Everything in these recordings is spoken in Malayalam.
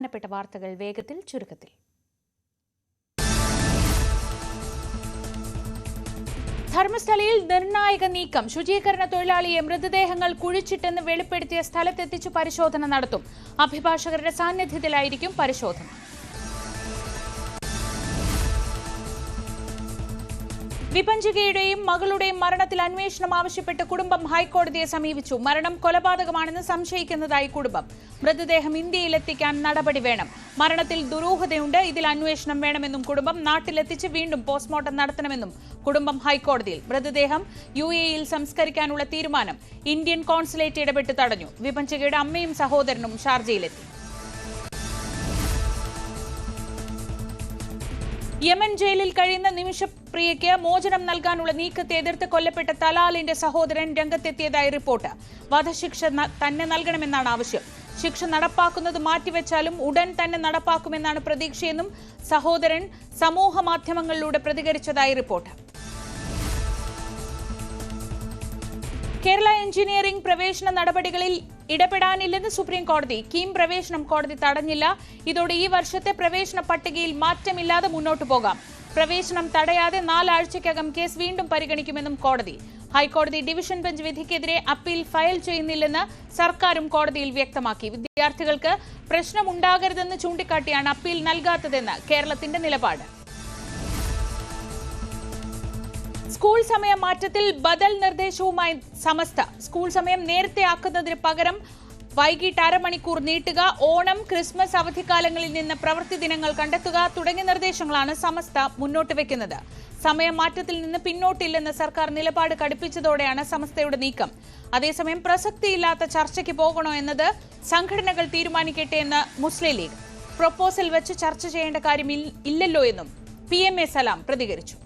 പ്രധാനപ്പെട്ട വാർത്തകൾ വേഗത്തിൽ ചുരുക്കത്തിൽ. ധർമ്മസ്ഥലയിൽ നിർണായക നീക്കം. ശുചീകരണ തൊഴിലാളിയെ മൃതദേഹങ്ങൾ കുഴിച്ചിട്ടെന്ന് വെളിപ്പെടുത്തിയ സ്ഥലത്തെത്തിച്ചു പരിശോധന നടത്തും. അഭിഭാഷകരുടെ സാന്നിധ്യത്തിലായിരിക്കും പരിശോധന. വിപഞ്ചികയുടെയും മകളുടെയും മരണത്തിൽ അന്വേഷണം ആവശ്യപ്പെട്ട് കുടുംബം ഹൈക്കോടതിയെ സമീപിച്ചു. മരണം കൊലപാതകമാണെന്ന് സംശയിക്കുന്നതായി കുടുംബം. മൃതദേഹം ഇന്ത്യയിലെത്തിക്കാൻ നടപടി വേണം. മരണത്തിൽ ദുരൂഹതയുണ്ട്, ഇതിൽ അന്വേഷണം വേണമെന്നും കുടുംബം. നാട്ടിലെത്തിച്ച് വീണ്ടും പോസ്റ്റ്മോർട്ടം നടത്തണമെന്നും കുടുംബം ഹൈക്കോടതിയിൽ. മൃതദേഹം UAE-യിൽ സംസ്കരിക്കാനുള്ള തീരുമാനം ഇന്ത്യൻ കോൺസുലേറ്റ് ഇടപെട്ട് തടഞ്ഞു. വിപഞ്ചികയുടെ അമ്മയും സഹോദരനും ഷാർജയിലെത്തി. യമൻ ജയിലിൽ കഴിയുന്ന നിമിഷപ്രിയയ്ക്ക് മോചനം നൽകാനുള്ള നീക്കത്തെ എതിർത്ത് കൊല്ലപ്പെട്ട തലാലിന്റെ സഹോദരൻ രംഗത്തെത്തിയതായി റിപ്പോർട്ട്. വധശിക്ഷ തന്നെ നൽകണമെന്നാണ് ആവശ്യം. ശിക്ഷ നടപ്പാക്കുന്നത് മാറ്റിവെച്ചാലും ഉടൻ തന്നെ നടപ്പാക്കുമെന്നാണ് പ്രതീക്ഷയെന്നും സഹോദരൻ സമൂഹ മാധ്യമങ്ങളിലൂടെ പ്രതികരിച്ചതായി റിപ്പോർട്ട്. കേരള എഞ്ചിനീയറിംഗ് പ്രവേശന നടപടികളിൽ ഇടപെടാനില്ലെന്ന് സുപ്രീം കോടതി. കീം പ്രവേശനം കോടതി തടഞ്ഞില്ല. ഇതോടെ ഈ വർഷത്തെ പ്രവേശന പട്ടികയിൽ മാറ്റമില്ലാതെ മുന്നോട്ടു പോകാം. പ്രവേശനം തടയാതെ 4 ആഴ്ചയ്ക്കകം കേസ് വീണ്ടും പരിഗണിക്കുമെന്നും കോടതി. ഹൈക്കോടതി ഡിവിഷൻ ബെഞ്ച് വിധിക്കെതിരെ അപ്പീൽ ഫയൽ ചെയ്യുന്നില്ലെന്ന് സർക്കാരും കോടതിയിൽ വ്യക്തമാക്കി. വിദ്യാർത്ഥികൾക്ക് പ്രശ്നമുണ്ടാകരുതെന്ന് ചൂണ്ടിക്കാട്ടിയാണ് അപ്പീൽ നൽകാത്തതെന്ന് കേരളത്തിന്റെ നിലപാട്. സ്കൂൾ സമയ മാറ്റത്തിൽ ബദൽ നിർദ്ദേശവുമായി സമസ്ത. സ്കൂൾ സമയം നേരത്തെ ആക്കുന്നതിന് പകരം വൈകിട്ട് അരമണിക്കൂർ നീട്ടുക, ഓണം ക്രിസ്മസ് അവധിക്കാലങ്ങളിൽ നിന്ന് പ്രവൃത്തി ദിനങ്ങൾ കണ്ടെത്തുക തുടങ്ങിയ നിർദ്ദേശങ്ങളാണ് സമസ്ത മുന്നോട്ട് വെക്കുന്നത്. സമയമാറ്റത്തിൽ നിന്ന് പിന്നോട്ടില്ലെന്ന് സർക്കാർ നിലപാട് കടുപ്പിച്ചതോടെയാണ് സമസ്തയുടെ നീക്കം. അതേസമയം പ്രസക്തിയില്ലാത്ത ചർച്ചയ്ക്ക് പോകണോ എന്നത് സംഘടനകൾ തീരുമാനിക്കട്ടെ എന്ന് മുസ്ലിം ലീഗ്. പ്രൊപ്പോസൽ വെച്ച് ചർച്ച ചെയ്യേണ്ട കാര്യം ഇല്ലല്ലോ എന്നും PMA സലാം പ്രതികരിച്ചു.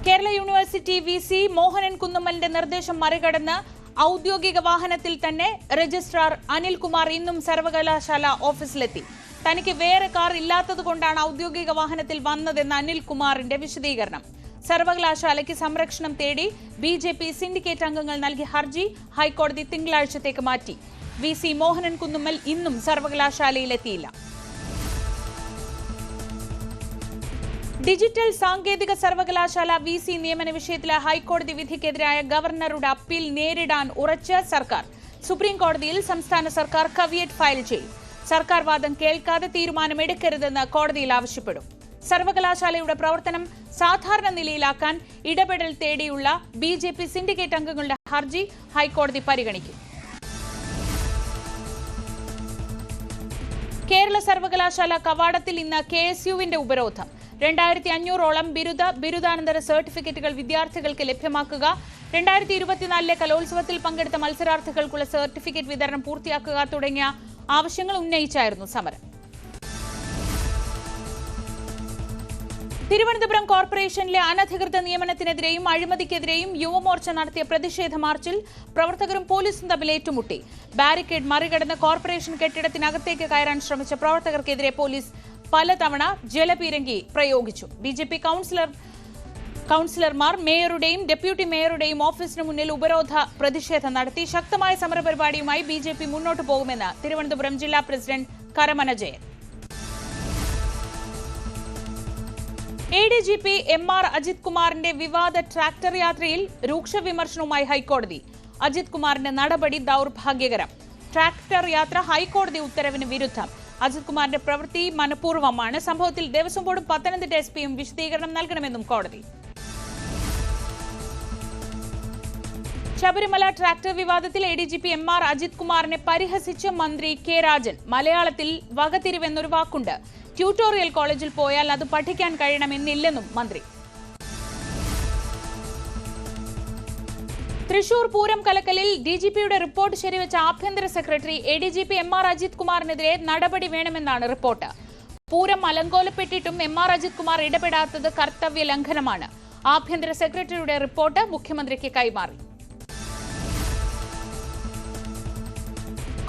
കേരള യൂണിവേഴ്സിറ്റി VC മോഹനൻ കുന്നുമ്മലിന്റെ നിർദ്ദേശം മറികടന്ന് ഔദ്യോഗിക വാഹനത്തിൽ തന്നെ രജിസ്ട്രാർ അനിൽകുമാർ ഇന്നും സർവകലാശാല ഓഫീസിലെത്തി. തനിക്ക് വേറെ കാർ ഇല്ലാത്തതുകൊണ്ടാണ് ഔദ്യോഗിക വാഹനത്തിൽ വന്നതെന്ന് അനിൽകുമാറിന്റെ വിശദീകരണം. സർവകലാശാലയ്ക്ക് സംരക്ഷണം തേടി BJP സിൻഡിക്കേറ്റ് അംഗങ്ങൾ നൽകിയ ഹർജി ഹൈക്കോടതി തിങ്കളാഴ്ചത്തേക്ക് മാറ്റി. VC മോഹനൻ കുന്നുമ്മൽ ഇന്നും സർവകലാശാലയിലെത്തിയില്ല. ഡിജിറ്റൽ സാങ്കേതിക സർവകലാശാല VC നിയമന വിഷയത്തിലെ ഹൈക്കോടതി വിധിക്കെതിരായ ഗവർണറുടെ അപ്പീൽ നേരിടാൻ ഉറച്ച സർക്കാർ. സുപ്രീം കോടതിയിൽ സംസ്ഥാന സർക്കാർ കവിയറ്റ് ഫയൽ ചെയ്യും. സർക്കാർ വാദം കേൾക്കാതെ തീരുമാനമെടുക്കരുതെന്ന് കോടതിയിൽ ആവശ്യപ്പെടും. സർവകലാശാലയുടെ പ്രവർത്തനം സാധാരണ നിലയിലാക്കാൻ ഇടപെടൽ തേടിയുള്ള BJP സിൻഡിക്കേറ്റ് അംഗങ്ങളുടെ ഹർജി ഹൈക്കോടതി പരിഗണിക്കും. കേരള സർവകലാശാല കവാടത്തിൽ ഇന്ന് KSUവിന്റെ ഉപരോധം. 2500ഓളം ബിരുദാനന്തര സർട്ടിഫിക്കറ്റുകൾ വിദ്യാർത്ഥികൾക്ക് ലഭ്യമാക്കുക, 2024 കലോത്സവത്തിൽ പങ്കെടുത്ത മത്സരാർത്ഥികൾക്കുള്ള സർട്ടിഫിക്കറ്റ് വിതരണം പൂർത്തിയാക്കുക തുടങ്ങിയ ആവശ്യങ്ങൾ ഉന്നയിച്ചായിരുന്നു സമരം. തിരുവനന്തപുരം കോർപ്പറേഷനിലെ അനധികൃത നിയമനത്തിനെതിരെയും അഴിമതിക്കെതിരെയും യുവമോർച്ച നടത്തിയ പ്രതിഷേധ മാർച്ചിൽ പ്രവർത്തകരും പോലീസും തമ്മിൽ ഏറ്റുമുട്ടി. ബാരിക്കേഡ് മറികടന്ന് കോർപ്പറേഷൻ കെട്ടിടത്തിനകത്തേക്ക് കയറാൻ ശ്രമിച്ച പ്രവർത്തകർക്കെതിരെ പോലീസ് പലതവണ ജലപീരങ്കി പ്രയോഗിച്ചു. BJP കൌൺസിലർമാർ മേയറുടെയും ഡെപ്യൂട്ടി മേയറുടെയും ഓഫീസിന് മുന്നിൽ ഉപരോധ പ്രതിഷേധം നടത്തി. ശക്തമായ സമരപരിപാടിയുമായി BJP മുന്നോട്ടു പോകുമെന്ന് തിരുവനന്തപുരം ജില്ലാ president Karamana Jayan. ADGP MR Ajith കുമാറിന്റെ വിവാദ ട്രാക്ടർ യാത്രയിൽ രൂക്ഷ വിമർശനവുമായി ഹൈക്കോടതി. അജിത് കുമാറിന്റെ നടപടി ദൗർഭാഗ്യകരം. ട്രാക്ടർ യാത്ര ഹൈക്കോടതി ഉത്തരവിന് വിരുദ്ധം. അജിത് കുമാറിന്റെ പ്രവൃത്തി മനഃപൂർവ്വമാണ്. സംഭവത്തിൽ ദേവസ്വം ബോർഡും പത്തനംതിട്ട SPയും വിശദീകരണം നൽകണമെന്നും കോടതി. ശബരിമല ട്രാക്ടർ വിവാദത്തിൽ ADGP MR അജിത് കുമാറിനെ പരിഹസിച്ച് മന്ത്രി K രാജൻ. മലയാളത്തിൽ വകതിരിവെന്നൊരു വാക്കുണ്ട്. ട്യൂട്ടോറിയൽ കോളേജിൽ പോയാൽ അത് പഠിക്കാൻ കഴിയണമെന്നില്ലെന്നും മന്ത്രി. തൃശൂർ പൂരം കലക്കലിൽ DGPയുടെ റിപ്പോർട്ട് ശരിവെച്ച ആഭ്യന്തര സെക്രട്ടറി ADGP MR അജിത് കുമാറിനെതിരെ നടപടി വേണമെന്നാണ് റിപ്പോർട്ട്. പൂരം അലങ്കോലപ്പെട്ടിട്ടും MR അജിത് കുമാർ ഇടപെടാത്തത് കർത്തവ്യ ലംഘനമാണ്. ആഭ്യന്തര സെക്രട്ടറിയുടെ റിപ്പോർട്ട് മുഖ്യമന്ത്രിക്ക് കൈമാറി.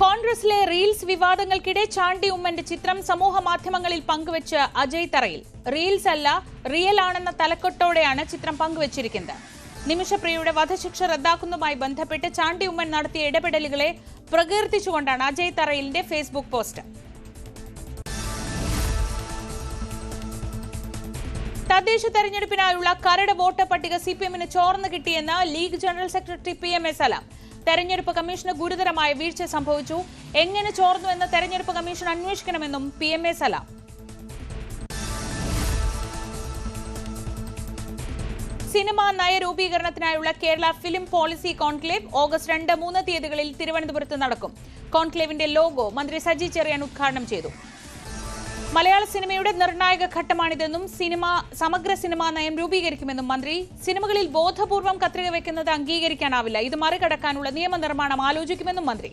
കോൺഗ്രസിലെ റീൽസ് വിവാദങ്ങൾക്കിടെ ചാണ്ടി ഉമ്മന്റെ ചിത്രം സമൂഹ മാധ്യമങ്ങളിൽ പങ്കുവച്ച് അജയ് തറയിൽ. റീൽസ് അല്ല റിയൽ ആണെന്ന തലക്കെട്ടോടെയാണ് ചിത്രം പങ്കുവച്ചിരിക്കുന്നത്. നിമിഷപ്രിയയുടെ വധശിക്ഷ റദ്ദാക്കുന്നതുമായി ബന്ധപ്പെട്ട് ചാണ്ടി ഉമ്മൻ നടത്തിയ ഇടപെടലുകളെ പ്രകീർത്തിച്ചുകൊണ്ടാണ് അജയ് തറയിലിന്റെ ഫേസ്ബുക്ക് പോസ്റ്റ്. തദ്ദേശ തെരഞ്ഞെടുപ്പിനായുള്ള കരട് വോട്ടർ പട്ടിക സിപിഎമ്മിന് ചോർന്നു കിട്ടിയെന്ന് league general secretary PM A സലാം. തെരഞ്ഞെടുപ്പ് കമ്മീഷന് ഗുരുതരമായ വീഴ്ച സംഭവിച്ചു. എങ്ങനെ ചോർന്നുവെന്ന് തെരഞ്ഞെടുപ്പ് കമ്മീഷൻ അന്വേഷിക്കണമെന്നും PM A സലാം. സിനിമാ നയരൂപീകരണത്തിനായുള്ള Kerala film policy conclave August 2, 3 തീയതികളിൽ തിരുവനന്തപുരത്ത് നടക്കും. കോൺക്ലേവിന്റെ ലോഗോ മന്ത്രി സജി ചെറിയാൻ ഉദ്ഘാടനം ചെയ്തു. മലയാള സിനിമയുടെ നിർണായക ഘട്ടമാണിതെന്നും സമഗ്ര സിനിമാ നയം രൂപീകരിക്കുമെന്നും മന്ത്രി. സിനിമകളിൽ ബോധപൂർവം കത്രിക വെക്കുന്നത് അംഗീകരിക്കാനാവില്ല. ഇത് മറികടക്കാനുള്ള നിയമനിർമ്മാണം ആലോചിക്കുമെന്നും മന്ത്രി.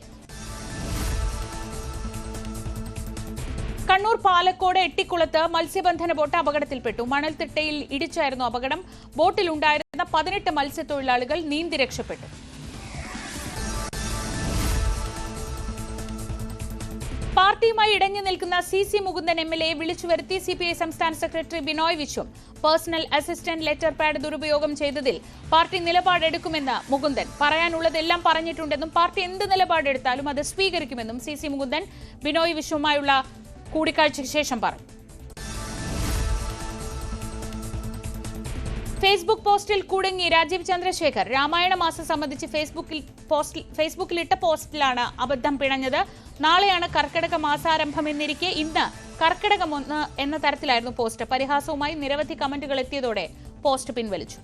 കണ്ണൂർ പാലക്കോട് എട്ടിക്കുളത്ത് മത്സ്യബന്ധന ബോട്ട് അപകടത്തിൽപ്പെട്ടു. മണൽത്തിട്ടയിൽ ഇടിച്ചായിരുന്നു അപകടം. ബോട്ടിലുണ്ടായിരുന്ന 18 മത്സ്യത്തൊഴിലാളികൾ നീന്തി രക്ഷപ്പെട്ടു. പാർട്ടിയുമായി ഇടഞ്ഞു നിൽക്കുന്ന CC മുകുന്ദൻ MLA വിളിച്ചു വരുത്തി CPI സംസ്ഥാന secretary Binoy Viswam. Personal assistant letter pad ദുരുപയോഗം ചെയ്തതിൽ പാർട്ടി നിലപാടെടുക്കുമെന്ന് മുകുന്ദൻ. പറയാനുള്ളതെല്ലാം പറഞ്ഞിട്ടുണ്ടെന്നും പാർട്ടി എന്ത് നിലപാടെടുത്താലും അത് സ്വീകരിക്കുമെന്നും CC മുകുന്ദൻ ബിനോയ് വിശ്വവുമായുള്ള കൂടിക്കാഴ്ചയ്ക്ക് ശേഷം പറഞ്ഞു. ഫേസ്ബുക്ക് പോസ്റ്റിൽ കുടുങ്ങി രാജീവ് ചന്ദ്രശേഖർ. രാമായണ മാസം സംബന്ധിച്ച് ഫേസ്ബുക്കിലിട്ട പോസ്റ്റിലാണ് അബദ്ധം പിണഞ്ഞത്. നാളെയാണ് കർക്കിടക മാസാരംഭം എന്നിരിക്കെ ഇന്ന് കർക്കിടകം 1 എന്ന തരത്തിലായിരുന്നു പോസ്റ്റ്. പരിഹാസവുമായി നിരവധി കമന്റുകൾ എത്തിയതോടെ പോസ്റ്റ് പിൻവലിച്ചു.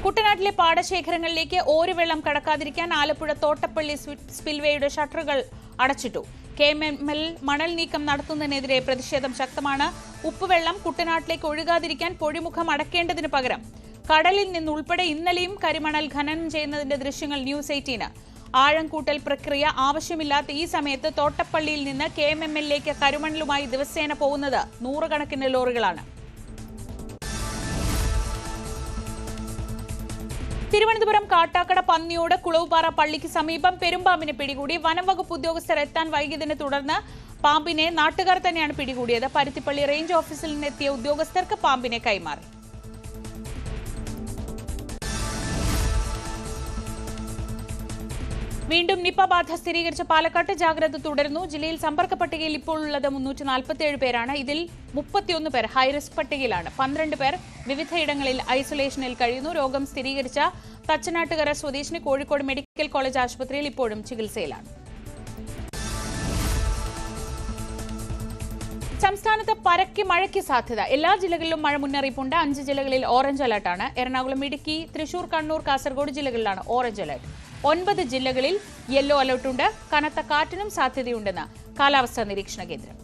കുട്ടനാട്ടിലെ പാടശേഖരങ്ങളിലേക്ക് ഓരുവെള്ളം കടക്കാതിരിക്കാൻ ആലപ്പുഴ തോട്ടപ്പള്ളി സ്പിൽവേയുടെ ഷട്ടറുകൾ അടച്ചിട്ടു. KML മണൽ നീക്കം നടത്തുന്നതിനെതിരെ പ്രതിഷേധം ശക്തമാണ്. ഉപ്പുവെള്ളം കുട്ടനാട്ടിലേക്ക് ഒഴുകാതിരിക്കാൻ പൊഴിമുഖം അടക്കേണ്ടതിന് പകരം കടലിൽ നിന്നുൾപ്പെടെ ഇന്നലെയും കരിമണൽ ഖനനം ചെയ്യുന്നതിന്റെ ദൃശ്യങ്ങൾ ന്യൂസ് 18. ആഴം കൂട്ടൽ പ്രക്രിയ ആവശ്യമില്ലാത്ത ഈ സമയത്ത് തോട്ടപ്പള്ളിയിൽ നിന്ന് KMMലേക്ക് കരിമണലുമായി ദിവസേന പോകുന്നത് നൂറുകണക്കിന് ലോറികളാണ്. തിരുവനന്തപുരം കാട്ടാക്കട പന്നിയോട് കുളവുപാറ പള്ളിക്ക് സമീപം പെരുമ്പാമ്പിനെ പിടികൂടി. വനം വകുപ്പ് ഉദ്യോഗസ്ഥർ എത്താൻ വൈകിയതിനെ തുടർന്ന് പാമ്പിനെ നാട്ടുകാർ തന്നെയാണ് പിടികൂടിയത്. പരുത്തിപ്പള്ളി റേഞ്ച് ഓഫീസിൽ നിന്നെത്തിയ ഉദ്യോഗസ്ഥർക്ക് പാമ്പിനെ കൈമാറി. വീണ്ടും നിപ ബാധ സ്ഥിരീകരിച്ച പാലക്കാട്ട് ജാഗ്രത തുടരുന്നു. ജില്ലയിൽ സമ്പർക്ക പട്ടികയിൽ ഇപ്പോൾ ഉള്ളത് 347 പേരാണ്. ഇതിൽ 31 പേർ ഹൈറിസ്ക് പട്ടികയിലാണ്. 12 പേർ വിവിധയിടങ്ങളിൽ ഐസൊലേഷനിൽ കഴിയുന്നു. രോഗം സ്ഥിരീകരിച്ച തച്ചനാട്ടുകര സ്വദേശിനി കോഴിക്കോട് മെഡിക്കൽ കോളേജ് ആശുപത്രിയിൽ ഇപ്പോഴും ചികിത്സയിലാണ്. സംസ്ഥാനത്ത് പരക്കെ മഴയ്ക്ക് സാധ്യത. എല്ലാ ജില്ലകളിലും മഴ മുന്നറിയിപ്പുണ്ട്. 5 ജില്ലകളിൽ ഓറഞ്ച് അലർട്ടാണ്. എറണാകുളം, ഇടുക്കി, തൃശൂർ, കണ്ണൂർ, കാസർഗോഡ് ജില്ലകളിലാണ് ഓറഞ്ച് അലർട്ട്. 9 ജില്ലകളിൽ യെല്ലോ അലർട്ടുണ്ട്. കനത്ത കാറ്റിനും സാധ്യതയുണ്ടെന്ന് കാലാവസ്ഥാ നിരീക്ഷണ കേന്ദ്രം.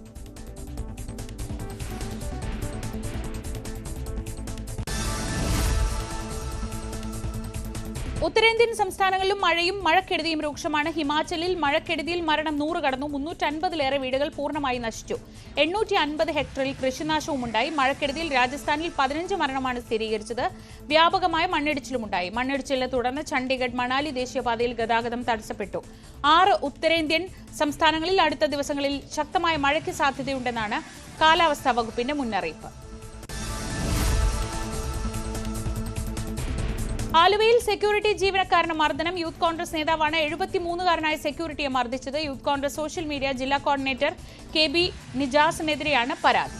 ഉത്തരേന്ത്യൻ സംസ്ഥാനങ്ങളിലും മഴയും മഴക്കെടുതിയും രൂക്ഷമാണ്. ഹിമാചലിൽ മഴക്കെടുതിയിൽ മരണം 100 കടന്നു. 350-ലേറെ വീടുകൾ പൂർണ്ണമായി നശിച്ചു. 850 ഹെക്ടറിൽ കൃഷിനാശവും ഉണ്ടായി. മഴക്കെടുതിയിൽ രാജസ്ഥാനിൽ 15 മരണമാണ് സ്ഥിരീകരിച്ചത്. വ്യാപകമായ മണ്ണിടിച്ചിലുമുണ്ടായി. മണ്ണിടിച്ചിലിനെ തുടർന്ന് ചണ്ഡീഗഡ് മണാലി ദേശീയപാതയിൽ ഗതാഗതം തടസ്സപ്പെട്ടു. 6 ഉത്തരേന്ത്യൻ സംസ്ഥാനങ്ങളിൽ അടുത്ത ദിവസങ്ങളിൽ ശക്തമായ മഴയ്ക്ക് സാധ്യതയുണ്ടെന്നാണ് കാലാവസ്ഥാ വകുപ്പിന്റെ മുന്നറിയിപ്പ്. ആലുവയിൽ സെക്യൂരിറ്റി ജീവനക്കാരന് മർദ്ദനം. യൂത്ത് കോൺഗ്രസ് നേതാവാണ് 73-കാരനായ സെക്യൂരിറ്റിയെ മർദ്ദിച്ചത്. യൂത്ത് കോൺഗ്രസ് സോഷ്യൽ മീഡിയ ജില്ലാ കോർഡിനേറ്റർ KB നിജാസിനെതിരെയാണ് പരാതി.